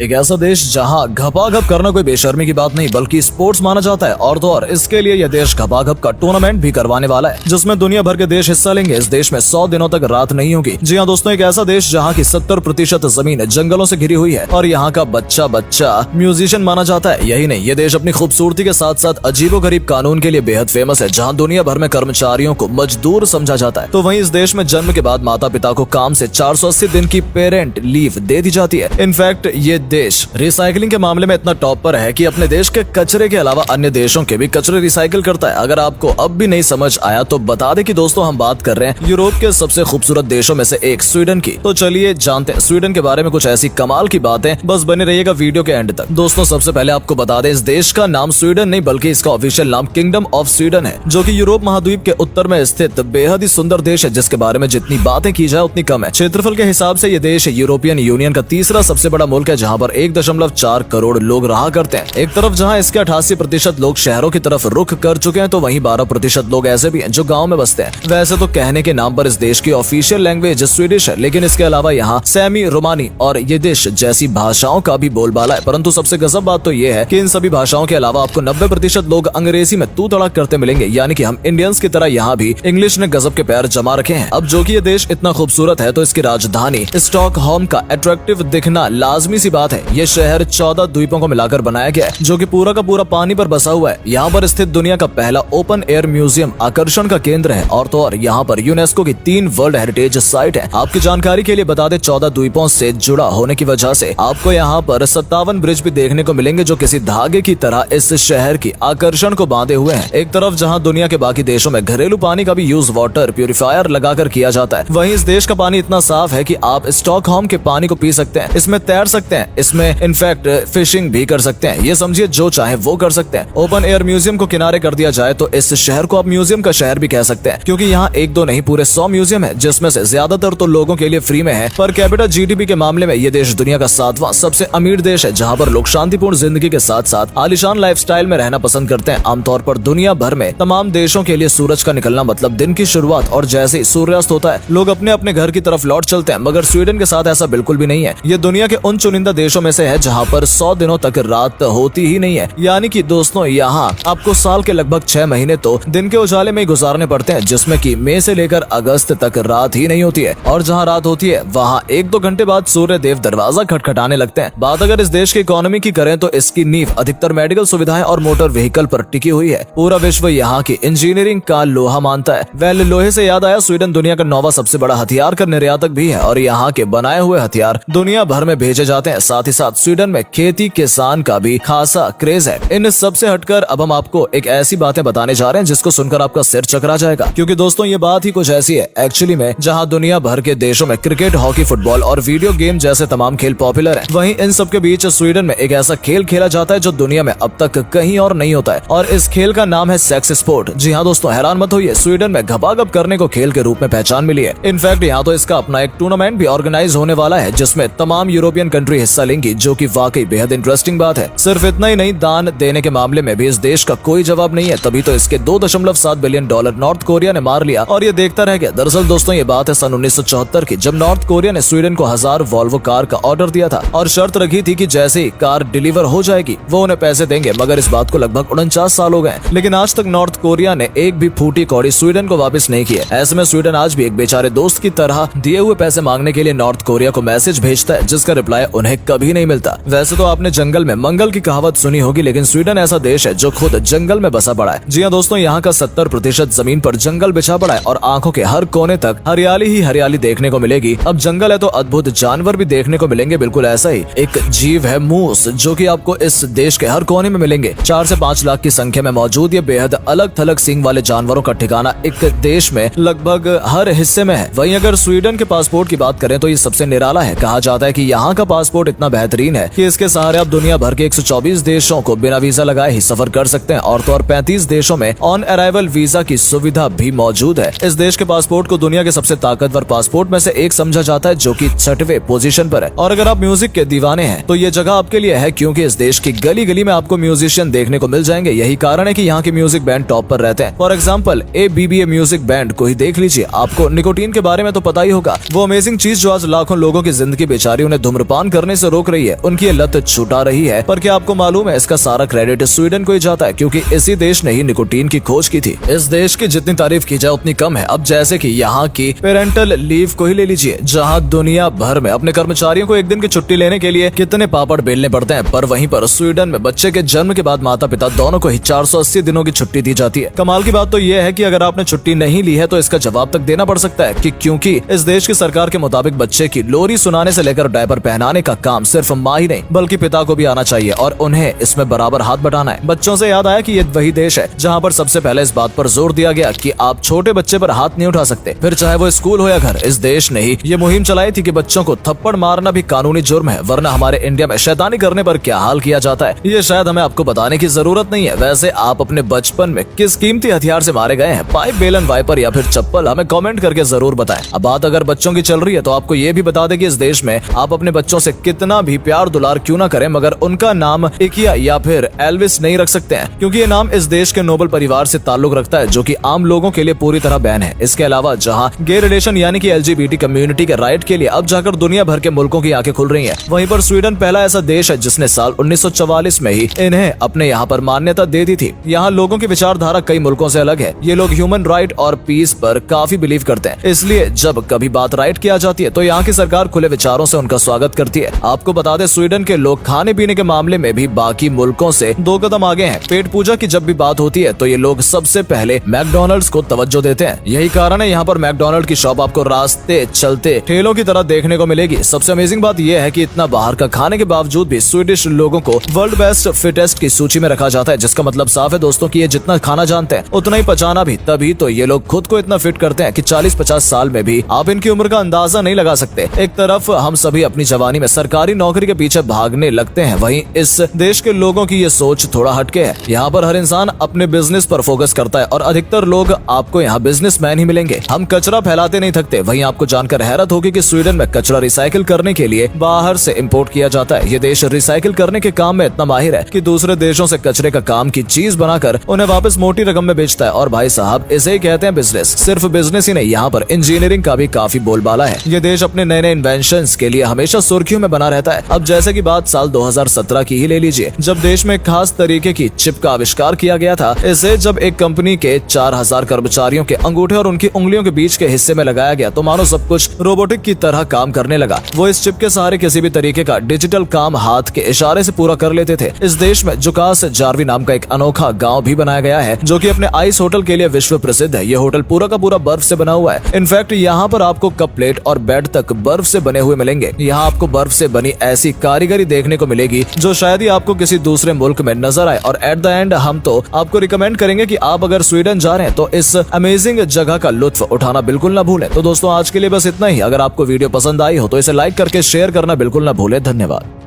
एक ऐसा देश जहां घपाघप करना कोई बेशर्मी की बात नहीं बल्कि स्पोर्ट्स माना जाता है, और तो और इसके लिए यह देश घपाघप का टूर्नामेंट भी करवाने वाला है जिसमें दुनिया भर के देश हिस्सा लेंगे। इस देश में 100 दिनों तक रात नहीं होगी। जी हाँ दोस्तों, एक ऐसा देश जहाँ की 70% जमीन जंगलों से घिरी हुई है और यहाँ का बच्चा बच्चा म्यूजिशियन माना जाता है। यही नहीं, ये देश अपनी खूबसूरती के साथ साथ अजीबोगरीब कानून के लिए बेहद फेमस है, जहाँ दुनिया भर में कर्मचारियों को मजदूर समझा जाता है। तो वहीं इस देश में जन्म के बाद माता पिता को काम से 480 दिन की पेरेंट लीव दे दी जाती है। इनफैक्ट ये देश रिसाइकलिंग के मामले में इतना टॉप पर है कि अपने देश के कचरे के अलावा अन्य देशों के भी कचरे रिसाइकिल करता है। अगर आपको अब भी नहीं समझ आया तो बता दे कि दोस्तों हम बात कर रहे हैं यूरोप के सबसे खूबसूरत देशों में से एक स्वीडन की। तो चलिए जानते हैं स्वीडन के बारे में कुछ ऐसी कमाल की बातें। बस बने रहिएगा वीडियो के एंड तक। दोस्तों सबसे पहले आपको बता दें, इस देश का नाम स्वीडन नहीं बल्कि इसका ऑफिशियल नाम किंगडम ऑफ स्वीडन है, जो कि यूरोप महाद्वीप के उत्तर में स्थित बेहद ही सुंदर देश है, जिसके बारे में जितनी बातें की जाए उतनी कम है। क्षेत्रफल के हिसाब से ये देश यूरोपियन यूनियन का तीसरा सबसे बड़ा मुल्क है, जहाँ पर 1.4 करोड़ लोग रहा करते हैं। एक तरफ जहाँ इसके 88% लोग शहरों की तरफ रुख कर चुके हैं, तो वहीं 12% लोग ऐसे भी हैं जो गाँव में बसते हैं। वैसे तो कहने के नाम पर इस देश की ऑफिशियल लैंग्वेज स्वीडिश है, लेकिन इसके अलावा यहाँ सैमी, रोमानी और यिदिश जैसी भाषाओं का भी बोलबाला है। परंतु सबसे गजब बात तो ये है कि इन सभी भाषाओं के अलावा आपको 90% लोग अंग्रेजी में तू तड़ाक करते मिलेंगे, यानी कि हम इंडियंस की तरह यहाँ भी इंग्लिश ने गजब के पैर जमा रखे हैं। अब जो कि ये देश इतना खूबसूरत है तो इसकी राजधानी स्टॉकहोम का अट्रैक्टिव दिखना लाजमी सी बात है। ये शहर 14 द्वीपों को मिलाकर बनाया गया है, जो कि पूरा का पूरा पानी पर बसा हुआ है। यहाँ पर स्थित दुनिया का पहला ओपन एयर म्यूजियम आकर्षण का केंद्र है, और तो और यहाँ पर यूनेस्को की 3 वर्ल्ड हेरिटेज साइट है। आपकी जानकारी के लिए बता दें, 14 द्वीपों से जुड़ा होने की वजह से आपको यहाँ पर 57 ब्रिज भी देखने को मिलेंगे, जो किसी धागे की तरह इस शहर की आकर्षण को बांधे हुए हैं। एक तरफ जहाँ दुनिया के बाकी देशों में घरेलू पानी का भी यूज वाटर प्यूरिफायर लगाकर किया जाता है, वहीं इस देश का पानी इतना साफ है कि आप स्टॉकहोम के पानी को पी सकते हैं, इसमें तैर सकते हैं, इसमें इनफैक्ट फिशिंग भी कर सकते हैं। ये समझिए जो चाहे वो कर सकते हैं। ओपन एयर म्यूजियम को किनारे कर दिया जाए तो इस शहर को आप म्यूजियम का शहर भी कह सकते हैं, क्योंकि यहाँ 1-2 नहीं पूरे 100 म्यूजियम है, जिसमें से ज्यादातर तो लोगों के लिए फ्री में है। पर कैपिटा जीडीपी के मामले में ये देश दुनिया का 7वां सबसे अमीर देश है, जहाँ पर लोग शांतिपूर्ण जिंदगी के साथ साथ आलीशान लाइफस्टाइल में रहना पसंद करते हैं। आमतौर पर दुनिया भर में तमाम देशों के लिए सूरज का निकलना मतलब दिन की शुरुआत, और जैसे ही सूर्यास्त होता है लोग अपने अपने घर की तरफ लौट चलते हैं। मगर स्वीडन के साथ ऐसा बिल्कुल भी नहीं है। ये दुनिया के उन चुनिंदा देशों में से है जहाँ पर 100 दिनों तक रात होती ही नहीं है। यानी कि दोस्तों यहाँ आपको साल के लगभग 6 महीने तो दिन के उजाले में ही गुजारने पड़ते हैं, जिसमें कि मई से लेकर अगस्त तक रात ही नहीं होती है। और जहाँ रात होती है वहाँ 1-2 घंटे बाद सूर्य देव दरवाजा खटखटाने लगते हैं। बात अगर इस देश की इकोनॉमी की करें तो इसकी नींव अधिकतर मेडिकल सुविधाएं और मोटर व्हीकल पर टिकी हुई है। पूरा विश्व यहाँ की इंजीनियरिंग का लोहा मानता है। वेल, लोहे से याद आया, स्वीडन दुनिया का 9वां सबसे बड़ा हथियार का निर्यातक भी है, और यहाँ के बनाए हुए हथियार दुनिया भर में भेजे जाते हैं। साथ ही साथ स्वीडन में खेती किसान का भी खासा क्रेज है। इन सब से हटकर अब हम आपको एक ऐसी बातें बताने जा रहे हैं जिसको सुनकर आपका सिर चकरा जाएगा, क्योंकि दोस्तों ये बात ही कुछ ऐसी है एक्चुअली में, जहाँ दुनिया भर के देशों में क्रिकेट, हॉकी, फुटबॉल और वीडियो गेम जैसे तमाम खेल पॉपुलर है, वहीं इन सब के बीच स्वीडन में एक ऐसा खेल खेला जाता है जो दुनिया में अब तक कहीं और नहीं होता है, और इस खेल का नाम है सेक्स स्पोर्ट। जी हाँ दोस्तों, हैरान मत होइए, स्वीडन में घपाघप करने को खेल के रूप में पहचान मिली है। इनफैक्ट यहाँ तो इसका अपना एक टूर्नामेंट भी ऑर्गेनाइज होने वाला है, जिसमें तमाम यूरोपियन कंट्री हिस्सा लेंगी, जो कि वाकई बेहद इंटरेस्टिंग बात है। सिर्फ इतना ही नहीं, दान देने के मामले में भी इस देश का कोई जवाब नहीं है, तभी तो इसके $2.7 बिलियन नॉर्थ कोरिया ने मार लिया और ये देखता रह गया। दरअसल दोस्तों ये बात है सन 1974 की, जब नॉर्थ कोरिया ने स्वीडन को 1000 वॉल्वो कार का ऑर्डर दिया था और शर्त रखी थी कि जैसे ही कार डिलीवर हो जाएगी वो उन्हें पैसे देंगे। मगर इस बात को लगभग 49 साल हो गए, लेकिन आज तक नॉर्थ कोरिया ने एक भी फूटी कौड़ी स्वीडन को वापस नहीं किया। ऐसे में स्वीडन आज भी एक बेचारे दोस्त की तरह दिए हुए पैसे मांगने के लिए नॉर्थ कोरिया को मैसेज भेजता है, जिसका रिप्लाई उन्हें कभी नहीं मिलता। वैसे तो आपने जंगल में मंगल की कहावत सुनी होगी, लेकिन स्वीडन ऐसा देश है जो खुद जंगल में बसा पड़ा है। जी हाँ दोस्तों, यहाँ का 70% जमीन पर जंगल बिछा पड़ा है और आंखों के हर कोने तक हरियाली ही हरियाली देखने को मिलेगी। अब जंगल है तो अद्भुत जानवर भी देखने को मिलेंगे। बिल्कुल ऐसा ही एक जीव है मूस, जो कि आपको इस देश के हर कोने में मिलेंगे। 4 से 5 लाख की संख्या में मौजूद ये बेहद अलग थलग सींग वाले जानवरों का ठिकाना एक देश में लगभग हर हिस्से में है। वहीं अगर स्वीडन के पासपोर्ट की बात करें तो ये सबसे निराला है। कहा जाता है कि यहाँ का पासपोर्ट इतना बेहतरीन है कि इसके सहारे आप दुनिया भर के 124 देशों को बिना वीजा लगाए ही सफर कर सकते हैं, और तो और 35 देशों में ऑन अराइवल वीजा की सुविधा भी मौजूद है। इस देश के पासपोर्ट को दुनिया के सबसे ताकतवर पासपोर्ट में से एक समझा जाता है, जो कि 6वें पोजीशन पर है। और अगर आप म्यूजिक के दीवाने हैं तो ये जगह आपके लिए है, क्योंकि इस देश की गली गली में आपको म्यूजिशियन देखने को मिल जाएंगे। यही कारण है कि यहाँ के म्यूजिक बैंड टॉप पर रहते हैं। For example ABBA music band को ही देख लीजिए। आपको निकोटीन के बारे में तो पता ही होगा, वो अमेजिंग चीज जो आज लाखों लोगों की जिंदगी बेचारी उन्हें धूम्रपान करने से रोक रही है, उनकी ये लत छुटा रही है। पर क्या आपको मालूम है, इसका सारा क्रेडिट स्वीडन को ही जाता है, क्योंकि इसी देश ने ही निकोटीन की खोज की थी। इस देश की जितनी तारीफ की जाए उतनी कम है। अब जैसे कि यहाँ की पेरेंटल लीव को ही ले लीजिए, जहाँ दुनिया भर में अपने कर्मचारियों को एक दिन की छुट्टी लेने के लिए कितने पापड़ बेलने पड़ते हैं, पर वहीं पर स्वीडन में बच्चे के जन्म के बाद माता पिता दोनों को ही 480 दिनों की छुट्टी दी जाती है। कमाल की बात तो यह है कि अगर आपने छुट्टी नहीं ली है तो इसका जवाब तक देना पड़ सकता है, कि क्योंकि इस देश की सरकार के मुताबिक बच्चे की लोरी सुनाने से लेकर डायपर पहनाने का काम सिर्फ माँ ही नहीं बल्कि पिता को भी आना चाहिए और उन्हें इसमें बराबर हाथ बटाना है। बच्चों से याद आया कि ये वही देश है जहाँ पर सबसे पहले इस बात पर जोर दिया गया कि आप छोटे बच्चे पर हाथ नहीं उठा सकते, फिर चाहे वो स्कूल हो या घर। इस देश ने ही ये मुहिम चलाई थी कि बच्चों को थप्पड़ मारना भी कानूनी जुर्म है, वरना हमारे इंडिया में शैतानी करने पर क्या हाल किया जाता है ये शायद हमें आपको बताने की जरूरत नहीं है। वैसे आप अपने बचपन में किस कीमती हथियार से मारे गए हैं, पाइप, बेलन, वाइपर या फिर चप्पल, हमें कमेंट करके जरूर बताएं। अब बात अगर बच्चों की चल रही है तो आपको ये भी बता दें कि इस देश में आप अपने बच्चों से कितना भी प्यार दुलार क्यों ना करें, मगर उनका नाम इकिया या फिर एल्विस नहीं रख सकते हैं, क्योंकि ये नाम इस देश के नोबल परिवार से ताल्लुक रखता है, जो कि आम लोगों के लिए पूरी तरह बैन है। इसके अलावा जहां गे रिलेशन यानी कि LGBT कम्युनिटी के राइट के लिए अब जाकर दुनिया भर के मुल्कों की आंखें खुल रही हैं, वहीं पर स्वीडन पहला ऐसा देश है जिसने साल 1944 में ही इन्हें अपने यहाँ पर मान्यता दे दी थी। यहाँ लोगों की विचारधारा कई मुल्कों से अलग है। ये लोग ह्यूमन राइट और पीस पर काफी बिलीव करते हैं, इसलिए जब कभी बात राइट की आ जाती है तो यहाँ की सरकार खुले विचारों से उनका स्वागत करती है। आपको बता दें, स्वीडन के लोग खाने पीने के मामले में भी बाकी मुल्कों से 2 कदम आगे हैं। पेट पूजा की जब भी बात होती है तो ये लोग सबसे पहले मैकडॉनल्ड्स को तवज्जो देते हैं। यही कारण है यहाँ पर मैकडॉनल्ड की शॉप आपको रास्ते चलते ठेलों की तरह देखने को मिलेगी। सबसे अमेजिंग बात यह है कि इतना बाहर का खाने के बावजूद भी स्वीडिश लोगों को वर्ल्ड बेस्ट फिटेस्ट की सूची में रखा जाता है, जिसका मतलब साफ है दोस्तों कि ये जितना खाना जानते हैं उतना ही पचाना भी। तभी तो ये लोग खुद को इतना फिट करते हैं कि 40-50 साल में भी आप इनकी उम्र का अंदाजा नहीं लगा सकते। एक तरफ हम सभी अपनी जवानी में सरकारी नौकरी के पीछे भागने लगते हैं, वहीं इस देश के लोगों की ये सोच थोड़ा हटके है। यहाँ पर हर इंसान अपने बिजनेस पर फोकस करता है और अधिकतर लोग आपको यहाँ बिजनेसमैन ही मिलेंगे। हम कचरा फैलाते नहीं थकते। वहीं आपको जानकर हैरत होगी कि स्वीडन में कचरा रिसाइकिल करने के लिए बाहर से इंपोर्ट किया जाता है। ये देश रिसाइकिल करने के काम में इतना माहिर है कि दूसरे देशों से कचरे का काम की चीज बनाकर उन्हें वापस मोटी रकम में बेचता है। और भाई साहब, इसे ही कहते हैं बिजनेस। सिर्फ बिजनेस ही नहीं, यहाँ पर इंजीनियरिंग का भी काफी बोलबाला है। ये देश अपने नए नए इन्वेंशंस के लिए हमेशा सुर्खियों में बना रहता है। अब जैसे की बात साल 2017 की ही ले लीजिए, जब देश में खास तरीके की चिप का आविष्कार किया गया था। इसे जब एक कंपनी के 4000 कर्मचारियों के अंगूठे और उनकी उंगलियों के बीच के हिस्से में लगाया गया तो मानो सब कुछ रोबोटिक की तरह काम करने लगा। वो इस चिप के सहारे किसी भी तरीके का डिजिटल काम हाथ के इशारे से पूरा कर लेते थे। इस देश में जुकास जार्वी नाम का एक अनोखा गांव भी बनाया गया है, जो कि अपने आइस होटल के लिए विश्व प्रसिद्ध है। ये होटल पूरा का पूरा बर्फ से बना हुआ है। इनफैक्ट यहाँ पर आपको कप, प्लेट और बेड तक बर्फ से बने हुए मिलेंगे। यहाँ आपको बर्फ से बनी ऐसी कारीगरी देखने को मिलेगी जो शायद ही आपको किसी दूसरे मुल्क में नजर आए। और एट द एंड हम तो आपको रिकमेंड करेंगे कि आप अगर स्वीडन जा रहे हैं तो इस अमेजिंग जगह का लुत्फ उठाना बिल्कुल ना भूलें। तो दोस्तों, आज के लिए बस इतना ही। अगर आपको वीडियो पसंद आई हो तो इसे लाइक करके शेयर करना बिल्कुल ना भूलें। धन्यवाद।